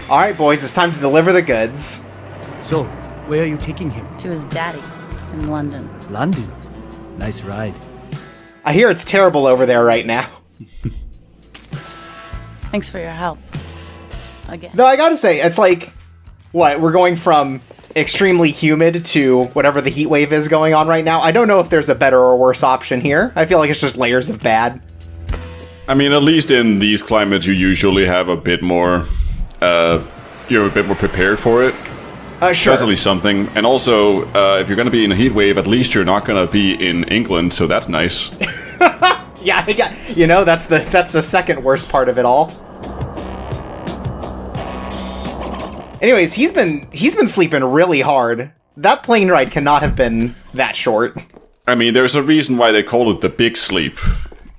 Alright, boys, it's time to deliver the goods. So, where are you taking him? To his daddy in London. London. Nice ride. I hear it's terrible over there right now. Thanks for your help. Again. Though I gotta say, it's like, what, we're going from extremely humid to whatever the heat wave is going on right now. I don't know if there's a better or worse option here. I feel like it's just layers of bad. I mean, at least in these climates, you usually have a bit more, you're a bit more prepared for it. Sure. That's at least something. And also, if you're going to be in a heat wave, at least you're not going to be in England, so that's nice. Yeah, you know, that's the second worst part of it all. Anyways, he's been sleeping really hard. That plane ride cannot have been that short. I mean, there's a reason why they call it the big sleep.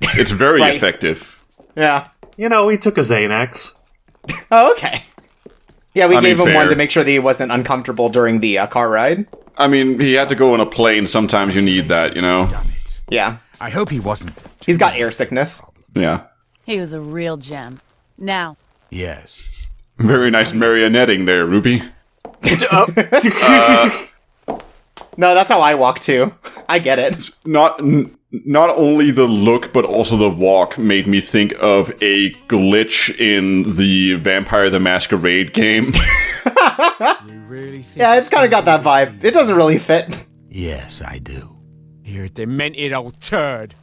It's very Right. effective. Yeah. You know, he took a Xanax. Oh, okay. Yeah, we gave him fair. one to make sure that he wasn't uncomfortable during the car ride. I mean, he had to go on a plane. Sometimes you need that, you know? Yeah. I hope he wasn't. He's got air sickness. Yeah. He was a real gem. Now, Yes. Very nice marionetting there, Ruby. No, that's how I walk too. I get it. Not only the look, but also the walk made me think of a glitch in the Vampire the Masquerade game. Yeah, it's kind of got that vibe. It doesn't really fit. Yes, I do. You're a demented old turd.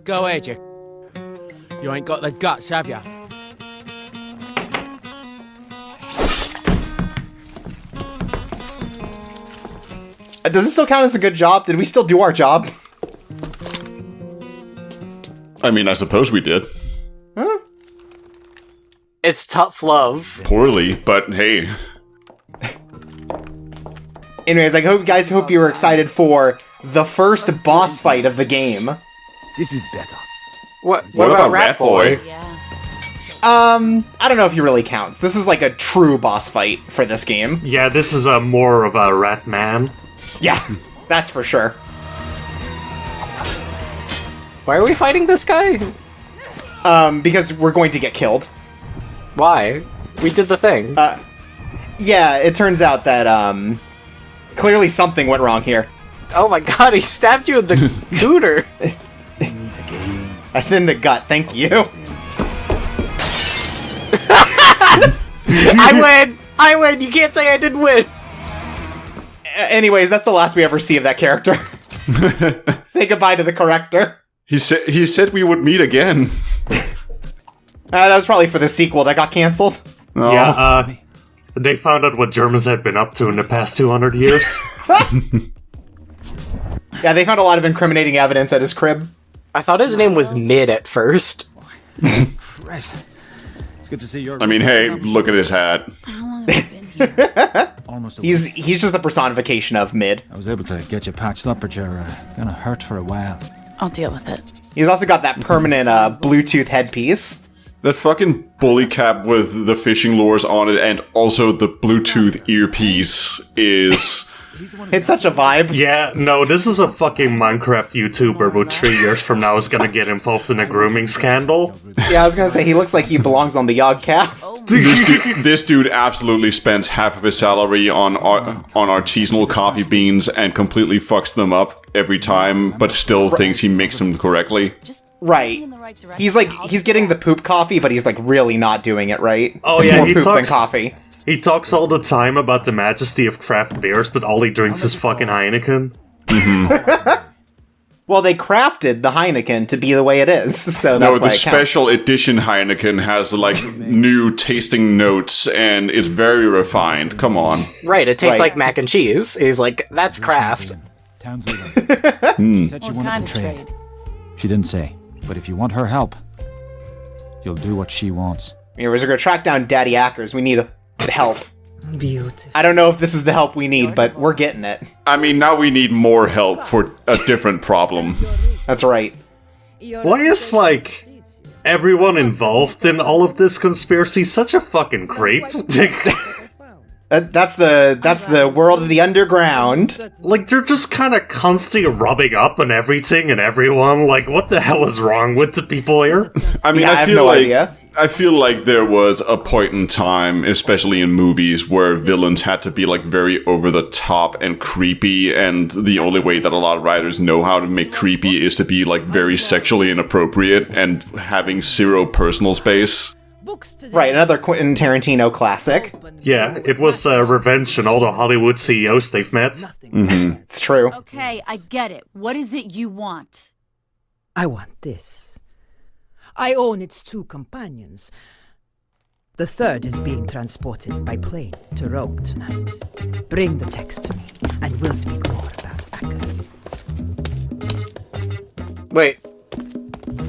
Go ahead, you ain't got the guts, have ya? Does this still count as a good job? Did we still do our job? I mean, I suppose we did. Huh? It's tough love. Poorly, but hey. Anyways, I hope you were excited for the first boss fight of the game. This is better. What about Rat Boy? yeah. I don't know if he really counts. This is like a true boss fight for this game. Yeah, this is more of a rat man. Yeah, that's for sure. Why are we fighting this guy? Because we're going to get killed. Why? We did the thing. Yeah, it turns out that, clearly something went wrong here. Oh my god, he stabbed you in the cooter. In the gut, thank you. I win! You can't say I didn't win! Anyways, that's the last we ever see of that character. Say goodbye to the corrector. He said we would meet again. That was probably for the sequel that got cancelled. Oh. Yeah, they found out what Germans had been up to in the past 200 years. Yeah, they found a lot of incriminating evidence at his crib. I thought his name was Mid at first. Christ. It's good to see your... I mean, hey, look at his hat. How long have you been here? Almost a week. He's just the personification of Mid. I was able to get you patched up, but you're gonna hurt for a while. I'll deal with it. He's also got that permanent Bluetooth headpiece. That fucking bully cap with the fishing lures on it and also the Bluetooth earpiece is... It's such a vibe. Yeah, no, this is a fucking Minecraft YouTuber who 3 years from now is gonna get involved in a grooming scandal. Yeah, I was gonna say, he looks like he belongs on the Yogcast. This dude absolutely spends half of his salary on artisanal coffee beans and completely fucks them up every time, but still thinks he makes them correctly. Right. He's getting the poop coffee, but he's like really not doing it right. Oh, it's yeah, more he poop than talks- coffee. He talks all the time about the majesty of craft beers, but all he drinks is fucking Heineken. Well, they crafted the Heineken to be the way it is, so that's No, why the it counts. special edition Heineken has like new tasting notes and it's very refined. Come on. Right, it tastes Right. like mac and cheese. He's like, that's craft. Town's leader. She said she What wanted kind to of trade. trade? She didn't say. But if you want her help, you'll do what she wants. Anyways, we're gonna track down Daddy Ackers. We need help. Beautiful. I don't know if this is the help we need, but we're getting it. I mean, now we need more help for a different problem. That's right. Why is, like, everyone involved in all of this conspiracy such a fucking creep? That's the world of the underground. Like, they're just kind of constantly rubbing up on everything and everyone. Like, what the hell is wrong with the people here? I mean, Yeah, I I have feel no like idea. I feel like there was a point in time, especially in movies, where villains had to be like very over the top and creepy, and the only way that a lot of writers know how to make creepy is to be like very sexually inappropriate and having zero personal space. Right, another Quentin Tarantino classic. Yeah, it was revenge on all the Hollywood CEOs they've met. It's true. Okay, I get it. What is it you want? I want this. I own its 2 companions. The third is being transported by plane to Rome tonight. Bring the text to me, and we'll speak more about Ackers. Wait,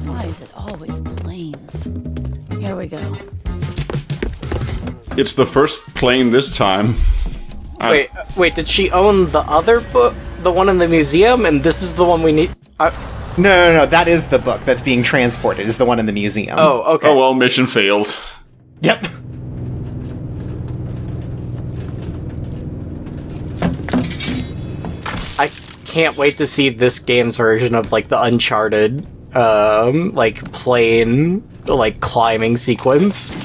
Why is it always planes? Here we go. It's the first plane this time. wait, did she own the other book? The one in the museum? And this is the one we need? No, that is the book that's being transported, is the one in the museum. Oh, okay. Oh well, mission failed. Yep. I can't wait to see this game's version of, like, the Uncharted, like, plane, like, climbing sequence.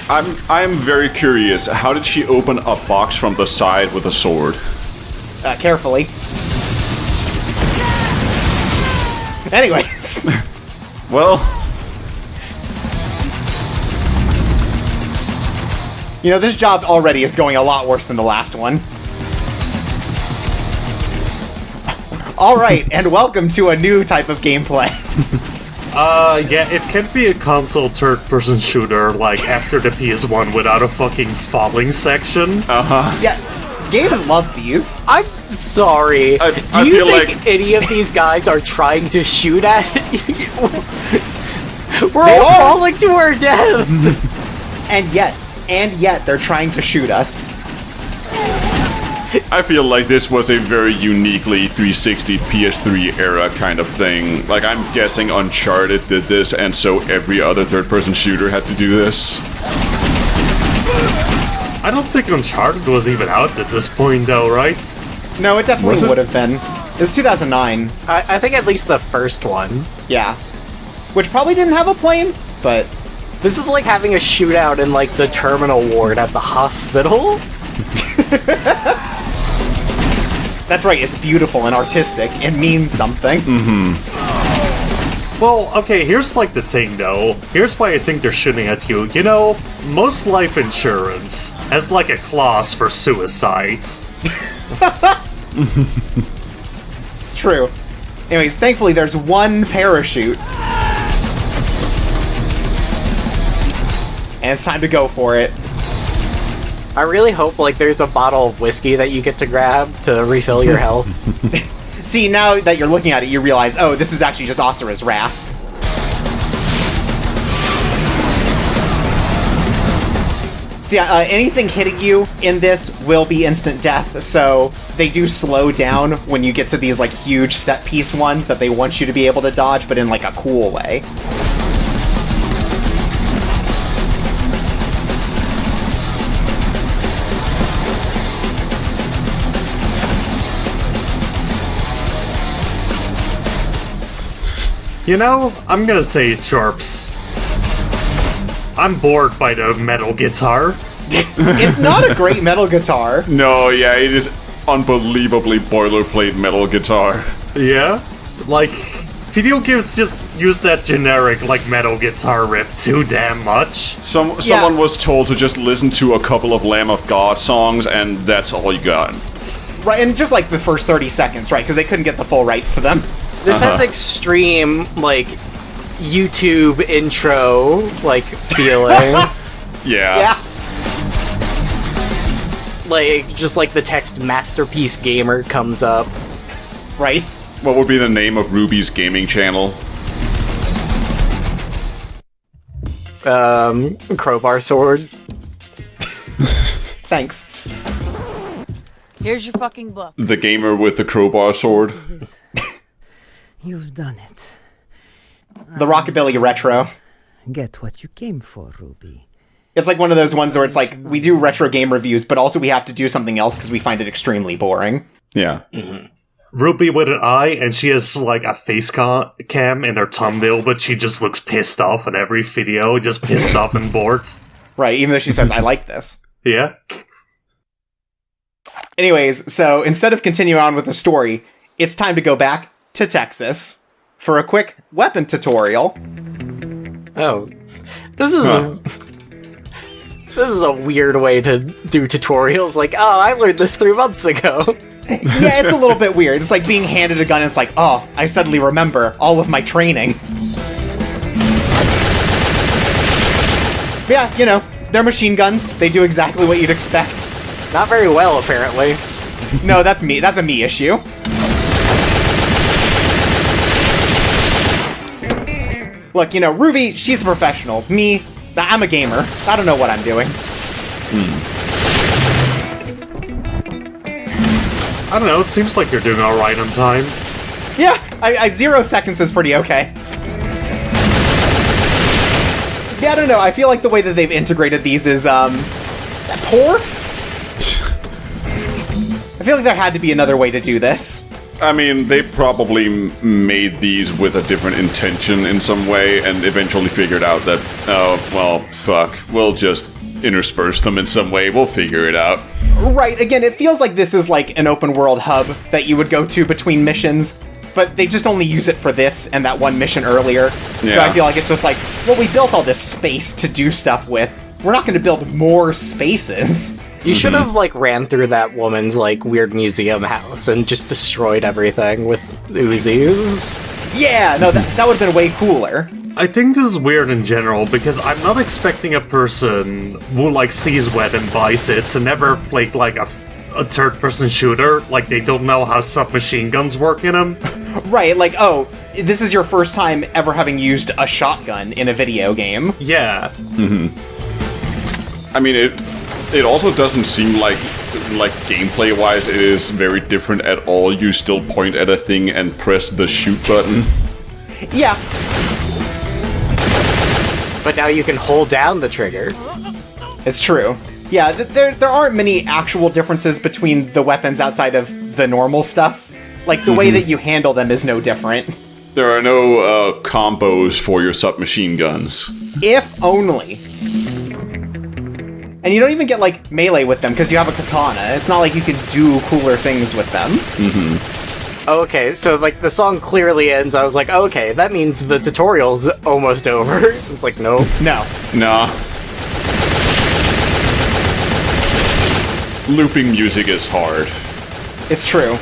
I'm very curious. How did she open a box from the side with a sword? Carefully. Anyways. Well, You know, this job already is going a lot worse than the last one. Alright, and welcome to a new type of gameplay. Yeah, it can't be a console third-person shooter, like, after the PS1 without a fucking falling section. Yeah, games love these. I'm sorry. I Do you feel think like- any of these guys are trying to shoot at it? We're They all are. falling to our death! And yet, they're trying to shoot us. I feel like this was a very uniquely 360 PS3 era kind of thing. Like, I'm guessing Uncharted did this, and so every other third-person shooter had to do this. I don't think Uncharted was even out at this point, though, right? No, it Was definitely it? would have been. It was 2009. I think at least the first one. Yeah. Which probably didn't have a plane, but... This is like having a shootout in, like, the terminal ward at the hospital. That's right, it's beautiful and artistic. It means something. Well, okay, here's like the thing though. Here's why I think they're shooting at you. You know, most life insurance has like a clause for suicides. It's true. Anyways, thankfully there's one parachute. And it's time to go for it. I really hope, like, there's a bottle of whiskey that you get to grab to refill your health. See, now that you're looking at it, you realize, oh, this is actually just Asura's Wrath. See, anything hitting you in this will be instant death, so they do slow down when you get to these, like, huge set-piece ones that they want you to be able to dodge, but in, like, a cool way. You know, I'm gonna say Chorps. I'm bored by the metal guitar. It's not a great metal guitar. No, yeah, it is unbelievably boilerplate metal guitar. Yeah? Like, video games just use that generic, like, metal guitar riff too damn much. Someone was told to just listen to a couple of Lamb of God songs, and that's all you got. Right, and just, like, the first 30 seconds, right, because they couldn't get the full rights to them. This has extreme, like, YouTube intro, like, feeling. Yeah. Like, just like the text Masterpiece Gamer comes up. Right. What would be the name of Ruby's gaming channel? Crowbar Sword. Thanks. Here's your fucking book. The gamer with the crowbar sword? You've done it. The Rockabilly Retro. Get what you came for, Ruby. It's like one of those ones where it's like, we do retro game reviews, but also we have to do something else because we find it extremely boring. Yeah. Ruby with an eye, and she has like a face cam in her thumbnail, but she just looks pissed off in every video, just pissed off and bored. Right, even though she says, I like this. Yeah. Anyways, so instead of continuing on with the story, it's time to go back to Texas for a quick weapon tutorial. Oh, this is this is a weird way to do tutorials. Like, oh, I learned this 3 months ago. Yeah, it's a little bit weird. It's like being handed a gun and it's like, oh, I suddenly remember all of my training. Yeah, you know, they're machine guns. They do exactly what you'd expect. Not very well, apparently. No, that's me. That's a me issue. Look, you know, Ruby, she's a professional. Me, I'm a gamer. I don't know what I'm doing. I don't know, it seems like you're doing alright on time. Yeah, 0 seconds is pretty okay. Yeah, I don't know. I feel like the way that they've integrated these is, poor? I feel like there had to be another way to do this. I mean, they probably made these with a different intention in some way and eventually figured out that, oh, well, fuck, we'll just intersperse them in some way, we'll figure it out. Right, again, it feels like this is like an open world hub that you would go to between missions, but they just only use it for this and that one mission earlier. Yeah. So I feel like it's just like, well, we built all this space to do stuff with. We're not going to build more spaces. You should have, like, ran through that woman's, like, weird museum house and just destroyed everything with Uzis. Yeah, no, that would have been way cooler. I think this is weird in general, because I'm not expecting a person who, like, sees Wed and buys it to never play, like, a third-person shooter. Like, they don't know how submachine guns work in them. Right, like, oh, this is your first time ever having used a shotgun in a video game. Yeah. I mean, it also doesn't seem like gameplay-wise it is very different at all. You still point at a thing and press the shoot button. Yeah. But now you can hold down the trigger. It's true. Yeah, there aren't many actual differences between the weapons outside of the normal stuff. Like, the way that you handle them is no different. There are no combos for your submachine guns. If only. And you don't even get, like, melee with them, because you have a katana. It's not like you can do cooler things with them. Okay, so, like, the song clearly ends. I was like, okay, that means the tutorial's almost over. It's like, no. No. Nah. Looping music is hard. It's true.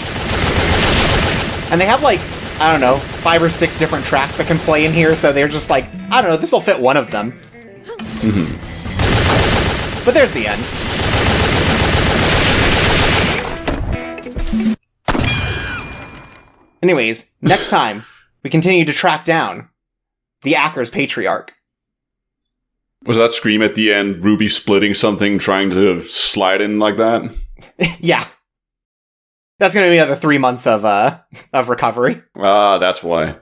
And they have, like, I don't know, 5 or 6 different tracks that can play in here, so they're just like, I don't know, this'll fit one of them. But there's the end. Anyways, next time, we continue to track down the Ackers patriarch. Was that scream at the end, Ruby splitting something, trying to slide in like that? Yeah. That's gonna be another 3 months of recovery. Ah, that's why.